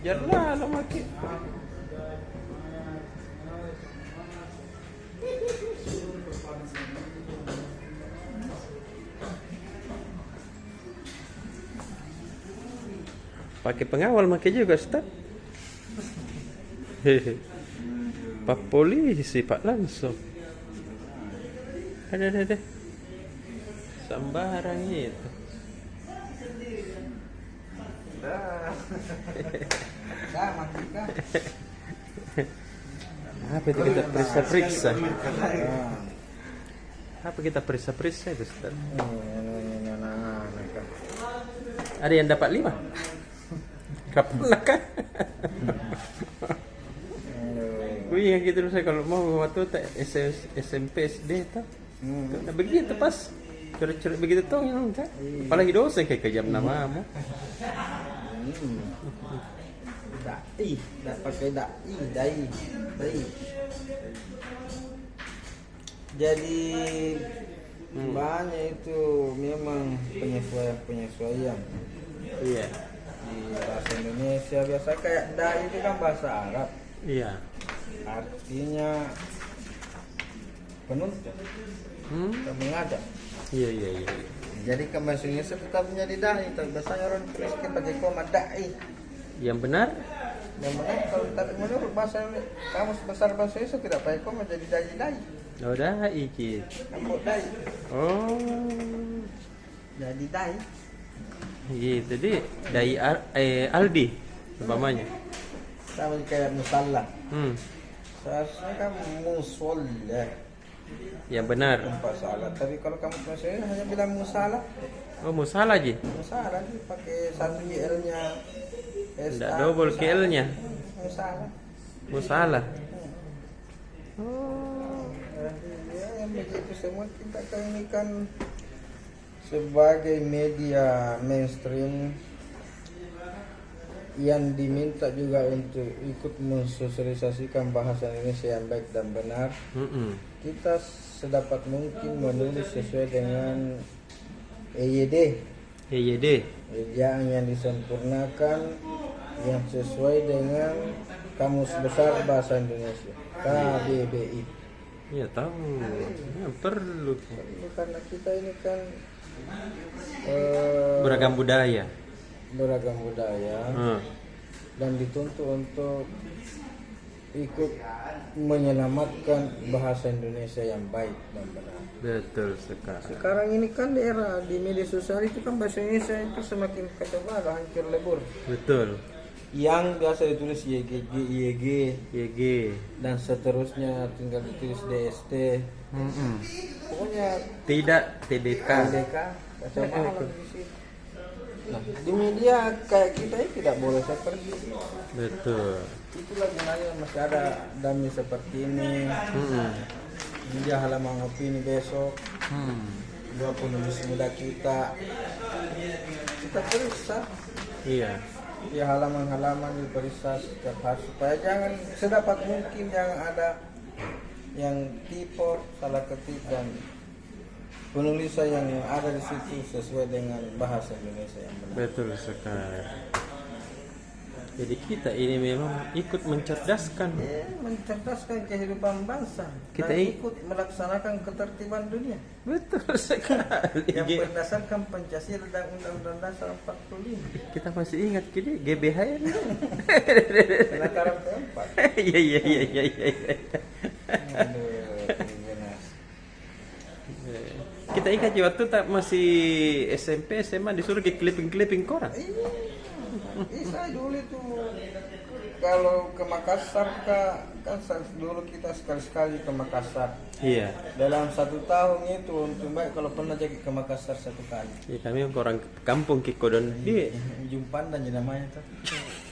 Janganlah lo maki. Pakai pengawal maki juga, Ustaz. Hehe. Pak polisi, Pak langsung. Ada. Sembarang itu. Apa itu kita periksa-periksa? Apa kita periksa-periksa itu, Ustaz? Ada yang dapat 5? Kapan lah kan? Gue ingat gitu saya kalau mau waktu SMP SD tuh. Nah, begitu pas coret-coret begitu tuh yang apalagi dosen kayak kejam namamu. Dai, dah pakai dai. Jadi banyak itu memang penyesuaian. Iya. Di bahasa Indonesia biasa kayak dai itu kan bahasa Arab. Iya. Artinya penuntut. Mengajak. Iya. Jadi kan bahasa Indonesia tetap menjadi dai, tapi biasanya orang tuliskan pakai koma dai. Yang benar? Yang benar kalau tapi menurut bahasa kamus besar bahasa Indonesia tidak pakai koma jadi dai. Oh, dai gitu. Ambok dai. Oh. Jadi dai. Gitu deh. Dai Aldi umpamanya. Sama kayak musalla. Seharusnya kan musolla. Yang benar. Tempat salat. Tapi kalau kamu bahasa hanya bilang musalla. Oh, musala aja. Musalla pakai satu GL-nya. Tidak double KL-nya. Musala. Oh. Ya, yang begitu semua kita kan ini kan sebagai media mainstream yang diminta juga untuk ikut mensosialisasikan bahasa Indonesia yang baik dan benar. Kita sedapat mungkin menulis sesuai dengan EYD, ejaan yang disempurnakan yang sesuai dengan Kamus Besar Bahasa Indonesia KBBI. Ya tahu, ya, perlu Karena kita ini kan beragam budaya. Dan dituntut untuk ikut menyelamatkan bahasa Indonesia yang baik dan benar. Betul sekali. Sekarang ini kan di era di media sosial itu kan bahasa Indonesia itu semakin kacau balau, hancur lebur. Betul. Yang biasa ditulis YG dan seterusnya tinggal ditulis DST. Pokoknya tidak TDK. kacau balau di situ. Nah, di media kayak kita ini tidak boleh seperti itu. Betul. Itulah gunanya masih ada dami seperti ini. Media halaman opini besok. Dua penulis muda kita periksa. Iya. Ya halaman-halaman diperiksa setiap hari supaya jangan sedapat mungkin jangan ada yang tipe, salah ketik dan penulisan yang ada di situ sesuai dengan bahasa Indonesia yang benar. Betul sekali. Jadi kita ini memang ikut mencerdaskan. Mencerdaskan kehidupan bangsa. Kita dan ikut melaksanakan ketertiban dunia. Betul sekali. Yang berdasarkan Pancasila dan Undang-Undang Dasar 45. Kita masih ingat kini GBHN. Penataran keempat. Iya. Kita ingat waktu tak masih SMP SMA disuruh ke clipping koran. Saya dulu itu kalau ke Makassar kan dulu kita sekali-sekali ke Makassar. Iya. Dalam 1 tahun itu untuk baik kalau pernah jadi ke Makassar 1 kali. Iya, kami orang kampung Kikodon di Jumpandan jadi namanya tuh.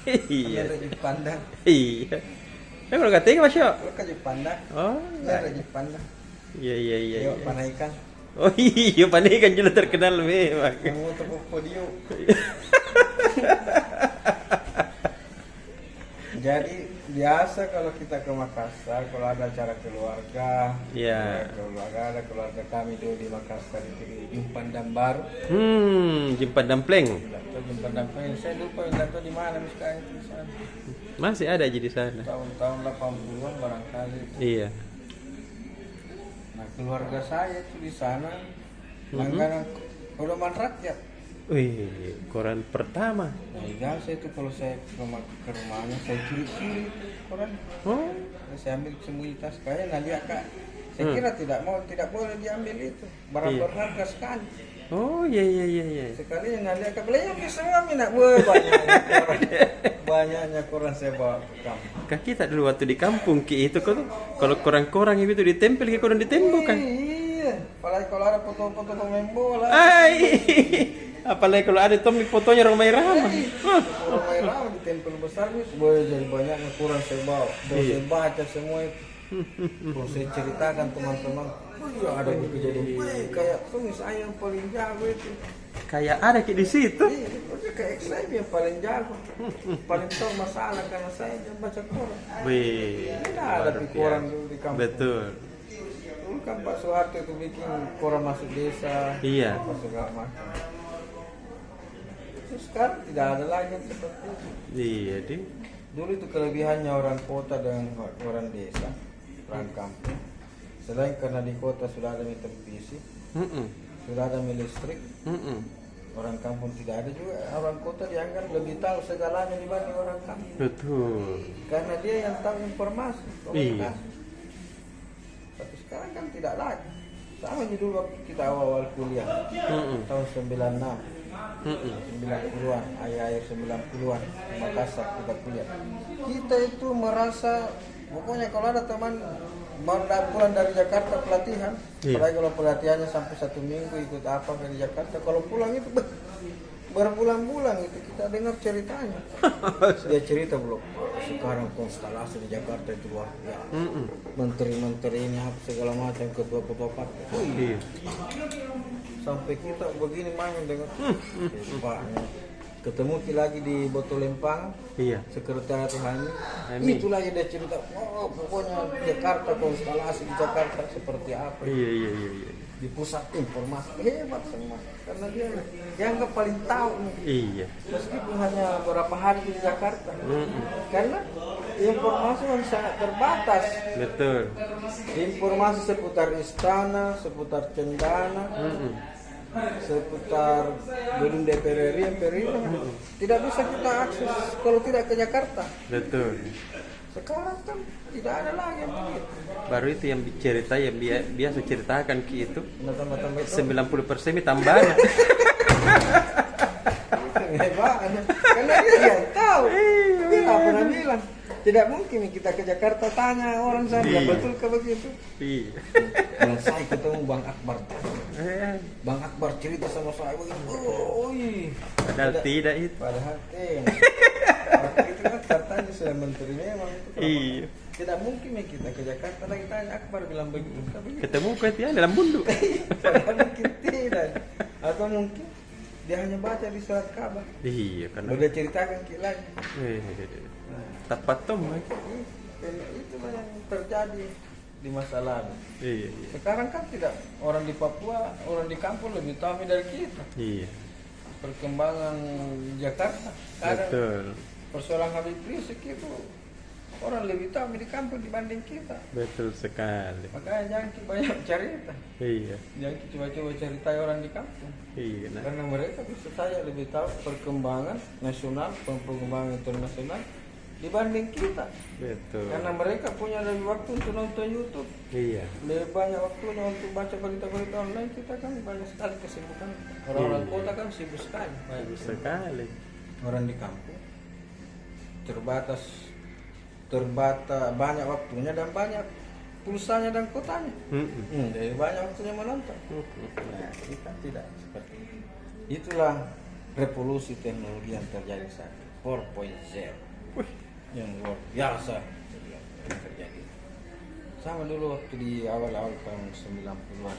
Iya. Ada Jumpandan. Iya. Ya kalau katanya Mas Yo. Kalau ke Jumpandan. Oh, Ada Jumpandan. Iya. Yuk panaikan. Oh iya, pandai kan juga terkenal memang. Mau tepuk podium. Jadi biasa kalau kita ke Makassar kalau ada acara keluarga, Iya. ada keluarga kami dulu di Makassar itu di Jumpandan baru. Jumpa dampleng. bikin pendampingan. Saya lupa nggak tahu di mana sekarang di sana. Masih ada aja di sana. Tahun-tahun 80-an barangkali. Iya. Nah keluarga saya tuh di sana langganan pedoman rakyat. Wih, koran pertama. Nah, saya itu kalau saya ke rumahnya saya curi-curi koran. Oh, Saya ambil semua tas kayak Nadia Kak. Saya kira tidak boleh diambil itu. Barang Iya. berharga sekali. oh iya. Sekali Nadia Kak beli yang semua minat banyaknya koran saya bawa ke kampung. Kak kita dulu waktu di kampung Ki itu kalau koran-koran itu ditempel ke koran di tembok kan. Iya, apalagi kalau ada foto-foto pemain bola. Apalagi kalau ada Tommy fotonya orang main Rama. Kalau main Rama ditempel besar nih, boleh jadi banyaknya koran saya bawa. Terus saya baca semua itu. Terus saya ceritakan teman-teman, oh ada kejadian, kayak tulis saya yang paling jago itu. Kayak ada Ki di situ. Iya, itu kayak saya yang paling jago, paling tahu masalah karena saya yang baca koran. Wih, Tidak ada di koran dulu di kampung. betul. Dulu kan Pak Soeharto itu bikin koran masuk desa, Iya. apa segala macam. Terus sekarang tidak ada lagi yang seperti itu. Iya, di. Dulu itu kelebihannya orang kota dengan orang desa, orang kampung. Selain karena di kota sudah ada televisi, sudah ada listrik, orang kampung tidak ada juga. Orang kota dianggap lebih tahu segalanya dibanding orang kampung. Betul. Karena dia yang tahu informasi, Iya. komunikasi. Tapi sekarang kan tidak lagi. Sama aja dulu waktu kita awal-awal kuliah, tahun 96, 90-an, akhir 90-an, di Makassar kita kuliah. Kita itu merasa, pokoknya kalau ada teman pulang dari Jakarta pelatihan, apalagi kalau pelatihannya sampai 1 minggu ikut apa dari Jakarta, kalau pulang itu berbulan-bulan itu kita dengar ceritanya. Dia cerita belum, sekarang konstelasi di Jakarta itu luar biasa. Menteri-menteri ini apa segala macam, ketua-ketua partai. Iya. Sampai kita begini main dengan hebatnya. Ketemu lagi di Botol Lempang, Iya. sekretariat Hani. Hani. Itu lagi dia cerita, oh pokoknya Jakarta, konstelasi di Jakarta seperti apa. Iya. Di pusat informasi hebat semua, karena dia dianggap paling tahu nih. Iya. Meskipun hanya beberapa hari di Jakarta, karena informasi yang sangat terbatas. Betul. Informasi seputar istana, seputar cendana, seputar gedung DPR RI, MPR tidak bisa kita akses kalau tidak ke Jakarta. Betul. Sekarang kan tidak ada lagi yang begitu. Baru itu yang cerita yang biasa ceritakan Ki itu. Tambah-tambah itu 90% tambahan. hebat, karena dia yang tahu. Dia nggak pernah bilang. Tidak mungkin kita ke Jakarta tanya orang sana, Iya. betul ke begitu? Iya. Dan saya ketemu Bang Akbar. Eh, Bang Akbar cerita sama saya begini. Oh, Padahal tidak itu. Padahal waktu itu kan katanya saya menteri memang itu. Iya. Tidak mungkin ya kita ke Jakarta lagi tanya Akbar bilang begitu. Ketemu kau itu ya dalam bunduk. Padahal mungkin tidak. Atau mungkin dia hanya baca di surat kabar. Iya, karena Lalu dia ceritakan lagi. tepat tuh. Itulah yang terjadi di masa lalu. Iya. Sekarang kan tidak, orang di Papua, orang di kampung lebih tahu dari kita Iya. perkembangan Jakarta. Kadang Betul. persoalan Habib Rizik itu orang lebih tahu di kampung dibanding kita. Betul sekali. Makanya jangan banyak cerita, Iya. jangan coba-coba cerita orang di kampung. Iya. Nah. Karena mereka bisa saja lebih tahu perkembangan nasional, perkembangan internasional dibanding kita. Betul. Karena mereka punya lebih waktu untuk nonton YouTube, Iya. lebih banyak waktunya untuk baca berita-berita online. Kita kan banyak sekali kesibukan. Orang-orang Iya. kota kan sibuk sekali. Bagus sekali. Orang di kampung terbatas banyak waktunya dan banyak pulsanya dan kotanya. Jadi banyak waktunya menonton. Nah, kita tidak seperti itu. Itulah revolusi teknologi yang terjadi saat ini, 4.0 yang luar biasa yang terjadi. Sama dulu waktu di awal-awal tahun 90-an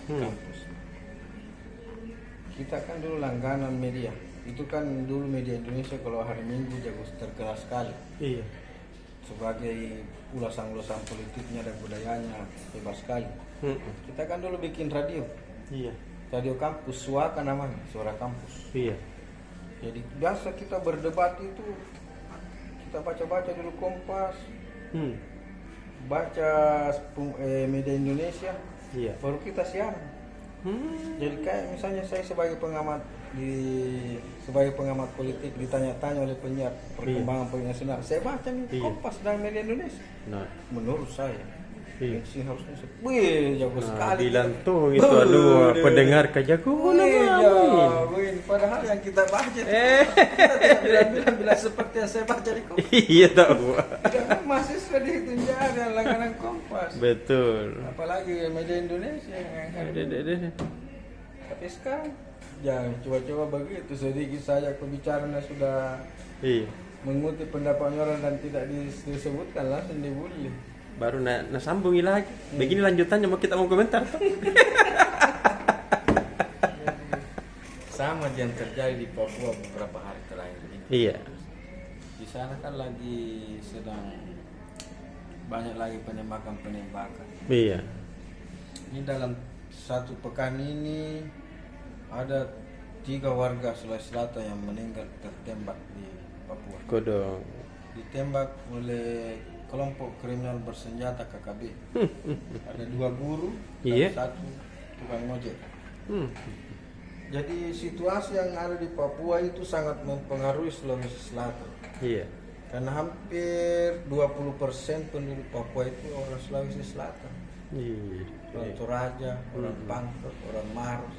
kampus. Kita kan dulu langganan media. Itu kan dulu media Indonesia kalau hari Minggu jago terkenal sekali. Iya. Sebagai ulasan-ulasan politiknya dan budayanya hebat sekali. Kita kan dulu bikin radio. Iya. Radio kampus, Suaka namanya, Suara Kampus. Iya. Jadi biasa kita berdebat itu kita baca-baca dulu Kompas, baca media Indonesia, Iya. baru kita siaran. Jadi kayak misalnya saya sebagai pengamat politik ditanya-tanya oleh penyiar perkembangan politik nasional, saya baca nih Kompas dan media Indonesia. Nah, Menurut saya iya. sih harusnya wih jago sekali. bilang tuh itu aduh pendengar kajagoan Wih, padahal yang kita baca kita tidak bilang seperti yang saya baca di Kompas. Iya tahu. Karena mahasiswa dihitung jari langganan Kompas. Betul. Apalagi media Indonesia yang Dede. tapi sekarang jangan coba-coba begitu, sedikit saja pembicaranya sudah Iya. mengutip pendapat orang dan tidak disebutkan langsung dibully. Baru sambungi lagi. Begini lanjutannya mau kita mau komentar. Sama yang terjadi di Papua beberapa hari terakhir ini. Iya. Di sana kan lagi sedang banyak lagi penembakan. Iya. Ini dalam satu pekan ini ada 3 warga Sulawesi Selatan yang meninggal tertembak di Papua. Kodong. Ditembak oleh kelompok kriminal bersenjata KKB. Ada 2 guru Iya. dan 1 tukang ojek. Jadi situasi yang ada di Papua itu sangat mempengaruhi Sulawesi Selatan. Iya. Karena hampir 20% penduduk Papua itu orang Sulawesi Selatan. Iya. Orang Toraja, orang Pangkep, orang Maros,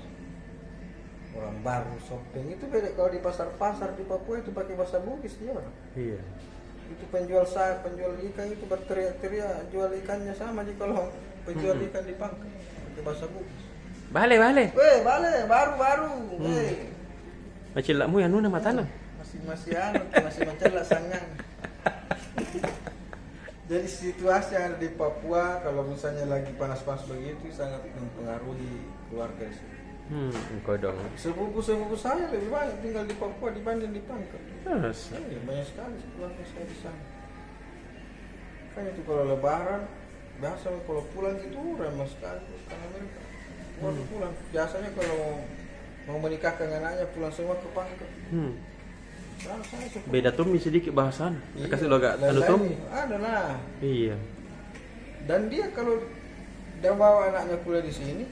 orang Baru, Sopeng. Itu beda kalau di pasar-pasar di Papua itu pakai bahasa Bugis dia orang. Iya. Itu penjual ikan itu berteriak-teriak jual ikannya sama aja kalau penjual ikan di Pangkep pakai bahasa Bugis. Bale. Weh, bale, baru. Weh. Macam lakmu yang nuna matana. Masih mencelak sangang. Jadi situasi yang ada di Papua kalau misalnya lagi panas-panas begitu sangat mempengaruhi keluarga di sini. Kodong. Sepupu saya lebih banyak tinggal di Papua dibanding di Pangkep. Masa? Iya, banyak sekali keluarga saya di sana. Kan itu kalau lebaran biasa kalau pulang gitu ramai sekali karena mereka pulang. Biasanya kalau mau menikahkan anaknya pulang semua ke Pangkep. Nah, Beda Tommy sedikit bahasan. iya, Kasih lo agak anu Tommy. ada lah. Iya. Dan dia kalau dia bawa anaknya kuliah di sini,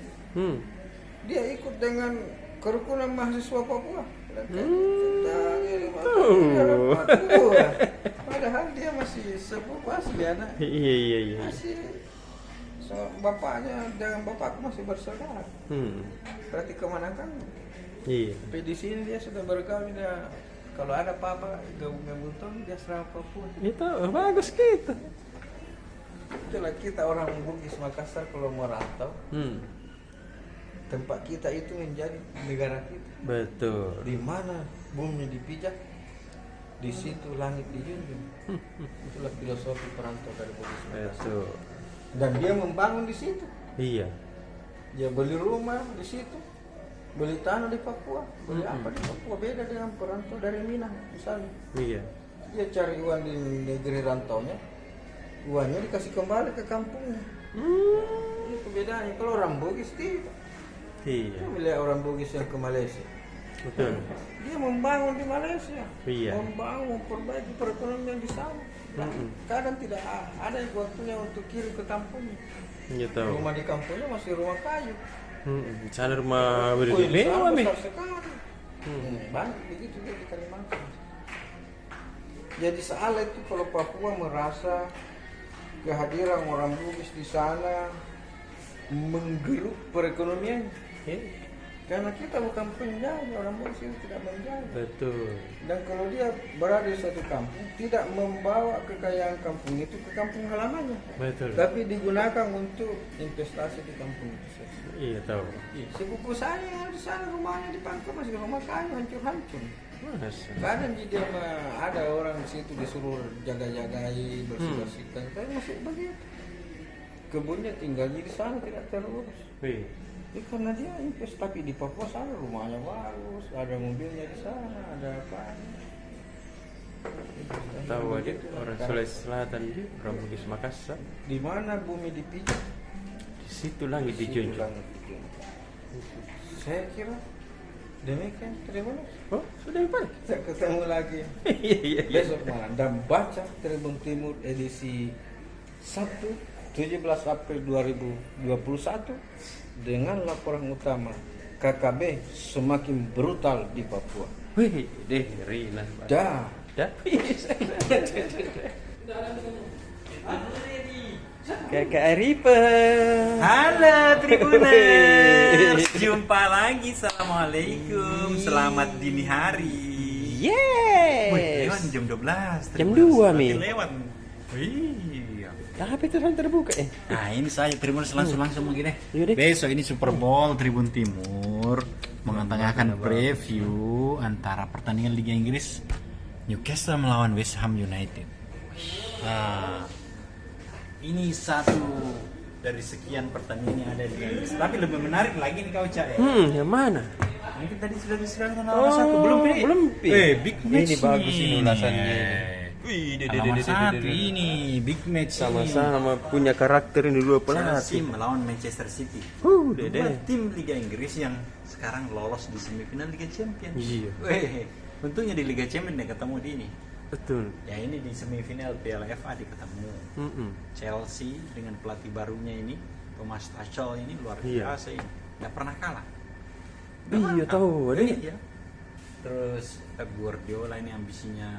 dia ikut dengan kerukunan mahasiswa Papua. Padahal dia masih sepupu asli anak. Iya. Masih bapaknya dengan bapakku masih bersaudara. Berarti kemana kan? Iya. Tapi di sini dia sudah bergaul dia. Kalau ada apa-apa gabung Tommy dia serang Papua. Itu bagus gitu. Itulah kita orang Bugis Makassar kalau mau rantau. Tempat kita itu menjadi negara kita. Betul. Di mana bumi dipijak, di situ langit dijunjung. Itulah filosofi perantau dari Bugis Makassar. Betul. Dan dia membangun di situ. Iya. Dia beli rumah di situ, beli tanah di Papua, beli apa di Papua beda dengan perantau dari Minang misalnya. Iya. Dia cari uang di negeri rantaunya, uangnya dikasih kembali ke kampungnya. Itu bedanya. Kalau orang Bugis tidak. Iya. Melihat orang Bugis yang ke Malaysia. Betul. Dia membangun di Malaysia. Iya. Membangun, memperbaiki perekonomian di sana. Kadang tidak ada yang waktunya untuk kirim ke kampungnya. Iya tahu. Rumah di kampungnya masih rumah kayu. Sana rumah Ini berdua nih. besar sekali. Banyak begitu dia di Kalimantan. Jadi salah itu kalau Papua merasa kehadiran orang Bugis di sana menggeruk perekonomian. Karena kita bukan penjajah, orang Bugis itu tidak menjajah. Betul. Dan kalau dia berada di suatu kampung, tidak membawa kekayaan kampung itu ke kampung halamannya. Betul. Tapi digunakan untuk investasi di kampung itu. Iya tahu. Sepupu saya di sana rumahnya di Pangkep masih rumah kayu hancur-hancur. Masa? Kadang dia ada orang di situ disuruh jaga-jagai, bersih-bersihkan, tapi masih begitu. Kebunnya tinggalnya di sana tidak terurus. Iya. Ya, karena dia invest, tapi di Papua sana rumahnya bagus, ada mobilnya di sana, ada apa? Tahu aja orang Sulawesi Selatan juga orang Bugis Makassar. Di mana bumi dipijak, Di situ langit dijunjung. langit dijunjung. Saya kira Demikian Tribun. Oh, sudah dipakai. Kita ketemu lagi Iya. besok malam dan baca Tribun Timur edisi 17 April 2021 dengan laporan utama KKB semakin brutal di Papua. Wih, deh, Rina. Dah. Kakak Arifa. Halo Tribuners, jumpa lagi. Assalamualaikum, selamat dini hari. Wih, lewat Yes. jam 12. Jam Tribuners. 2, Berarti Mi. lewat. Wih. Tapi terang terbuka Nah ini saya Tribuners langsung begini. Yaudah. Besok ini Super Bowl Tribun Timur mengetengahkan preview antara pertandingan Liga Inggris Newcastle melawan West Ham United. Nah, ini satu dari sekian pertandingan yang ada di Liga Inggris. Tapi lebih menarik lagi nih kau Cak ya. Yang mana? Ini tadi sudah diserahkan halaman satu belum Pi? Belum, Pi. Big match Ini bagus ini ulasannya. Wih, halaman satu ini big match Sama-sama punya karakter ini dua Chelsea pelatih. melawan Manchester City. Dua Dede. tim Liga Inggris yang sekarang lolos di semifinal Liga Champions. Iya. Weh, untungnya di Liga Champions dia ketemu di ini. Betul. Ya ini di semifinal Piala FA dia ketemu. Chelsea dengan pelatih barunya ini Thomas Tuchel ini luar Iya. biasa ini. Nggak pernah kalah. Iya tahu, ada Iya. Terus Pep Guardiola ini ambisinya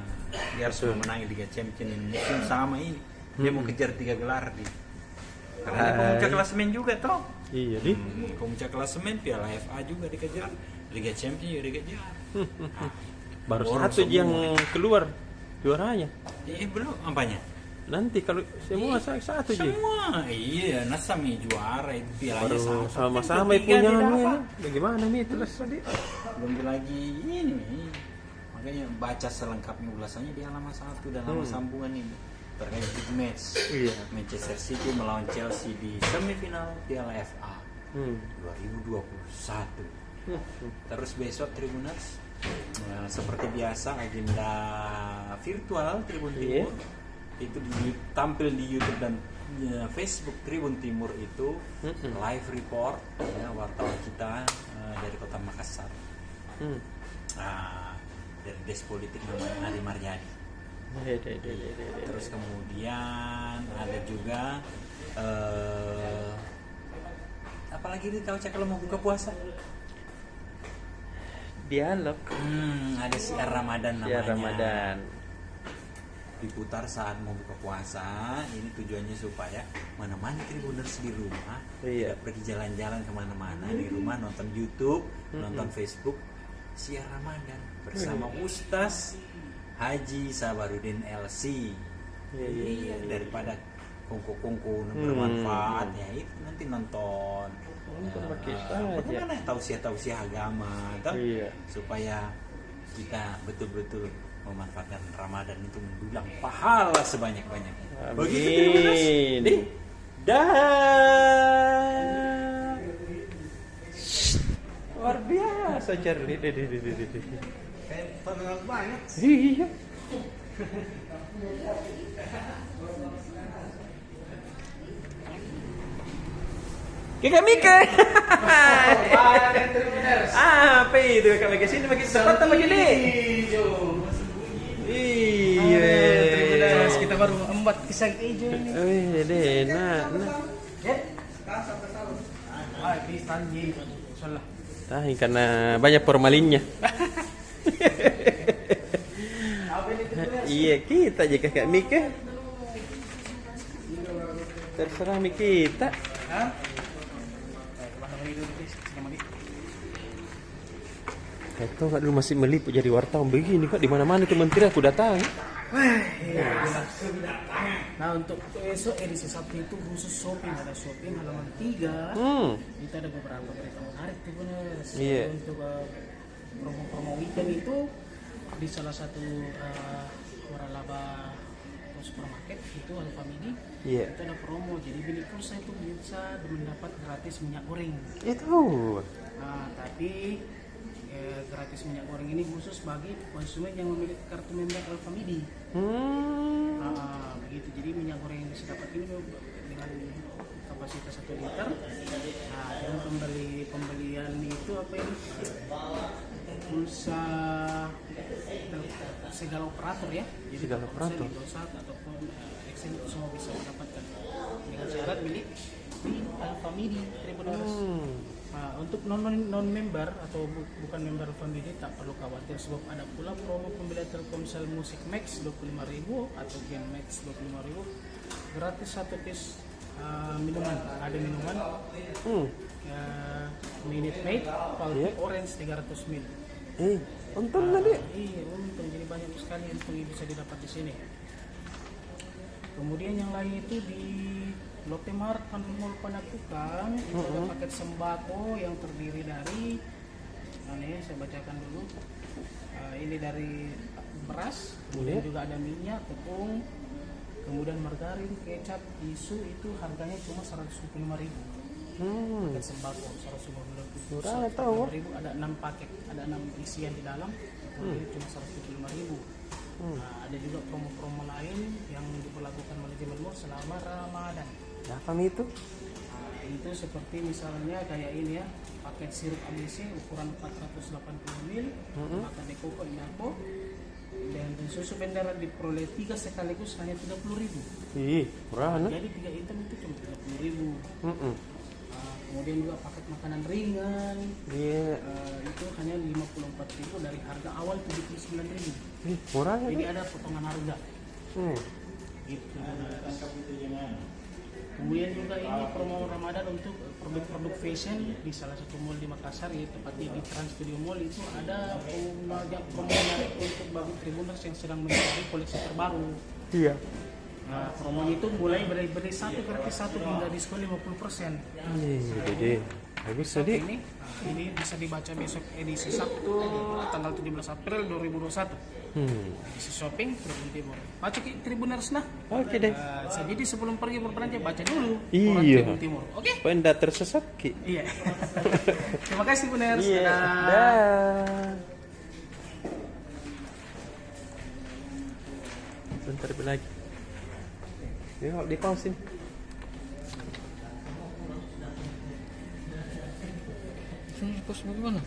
dia harus memenangi Liga Champions ini musim sama ini. Dia mau kejar 3 gelar di. Karena dia pemuncak klasemen juga toh. Iya, Di. Pemuncak klasemen Piala FA juga dikejar, Liga Champions juga dikejar. Baru Borong satu semua. yang keluar juaranya. Belum apanya? Nanti kalau semua satu aja. Semua. Iya, Nasami juara itu pialanya Baru satu. sama-sama Ketiga punya didapat. ini. Bagaimana nih terus tadi? Belum lagi ini. Makanya baca selengkapnya ulasannya di halaman 1 dan halaman sambungan ini terkait big match. Iya. Manchester City melawan Chelsea di semifinal Piala FA 2021. Terus besok Tribuners seperti biasa agenda virtual Tribun Timur itu tampil di YouTube dan Facebook Tribun Timur itu live report ya, wartawan kita dari kota Makassar. Dari Des Politik namanya Adi Maryadi. Terus kemudian ada juga apalagi nih kau cek kalau mau buka puasa? Dialog. Ada siar Ramadan namanya. Ya Ramadan. Diputar saat mau buka puasa. Ini tujuannya supaya mana-mana Tribuners di rumah Iya. tidak pergi jalan-jalan kemana-mana, di rumah nonton YouTube, nonton Facebook siar Ramadan bersama Ustaz Haji Sabarudin LC. Iya, daripada kongko-kongko bermanfaat ya itu nanti nonton. pakai Bagaimana tausiah-tausiah agama toh? Iya. Supaya kita betul-betul memanfaatkan Ramadan itu mendulang pahala sebanyak-banyaknya. Begitu Tribuners. Amin. Dah. Luar biasa Charlie. Kayak pengen banget. Iya. Kika Mika. Apa itu Kak Mika sini makin cepat apa gini? Iya. Tribuners, kita baru embat pisang hijau ini. Wih, deh, nah. Pisang hijau. Salah. Tahu karena banyak formalinnya. Iya, kita aja Kakak Mika. Terserah Mika kita. Hah? Kemana lagi dulu guys? Sama lagi. Kau nggak dulu masih meliput jadi wartawan begini Kak, di mana-mana itu menteri aku datang. Nah untuk besok edisi Sabtu itu khusus shopping, ada shopping halaman 3. Kita ada beberapa berita menarik Tribuners. Iya. Untuk promo-promo weekend itu di salah satu waralaba supermarket itu Alfamidi. Iya. Itu ada promo, jadi beli pulsa itu bisa mendapat gratis minyak goreng. Itu. Nah, tapi gratis minyak goreng ini khusus bagi konsumen yang memiliki kartu member Alfamidi. Begitu. Jadi minyak goreng yang bisa dapat ini dengan kapasitas 1 liter. Nah, dengan pembelian itu apa ini? pulsa segala operator ya. Jadi Segala operator. Indosat ataupun XL itu semua bisa mendapatkan dengan syarat milik di Alfamidi Tribuners. Nah, untuk non member atau bukan member Alfamidi tak perlu khawatir sebab ada pula promo pembelian Telkomsel Musik Max 25.000 atau Gen Max 25.000 gratis satu piece minuman. Ada minuman Minute Maid Palpi Orange 300 ml. Untung tadi. Iya, untung jadi banyak sekali untung yang bisa didapat di sini. Kemudian yang lain itu di Lotte Mart Mall Panakukang itu ada paket sembako yang terdiri dari saya bacakan dulu. Ini dari beras, kemudian juga ada minyak, tepung, kemudian margarin, kecap, tisu itu harganya cuma 125.000. Paket sembako 150.000. Murah tahu. Ada 6 paket, ada 6 isian di dalam. Kemudian cuma 125.000. Nah, ada juga promo-promo lain yang diberlakukan manajemen mall selama Ramadan. Apa itu? Nah, itu seperti misalnya kayak ini ya, paket sirup ABC ukuran 480 ml, makan di Koko Inapo, dan susu bendera diperoleh 3 sekaligus hanya 30.000. Murah nah. Jadi 3 item itu cuma 30.000. Kemudian juga paket makanan ringan, itu hanya 54.000 dari harga awal 79.000. Murah ya. Jadi ada potongan harga. Gitu. Kemudian juga ini promo Ramadan untuk produk-produk fashion di salah satu mall di Makassar, ya tepatnya di Trans Studio Mall itu ada promo menarik untuk bagi Tribuners yang sedang mencari koleksi terbaru. Iya. Nah, promonya itu mulai beli satu gratis satu hingga diskon 50%. Dede. Bagus tadi. Ini bisa dibaca besok edisi Sabtu tanggal 17 April 2021. Edisi shopping Tribun Timur. Baca Tribuners nah. Oke deh. Jadi sebelum pergi berbelanja baca dulu Iya. Tribun Timur. Oke? Supaya tidak tersesat Ki. Iya. Terima kasih Tribuners. Iya. Dah. Bentar lagi. Di pause ini. Terus bagaimana?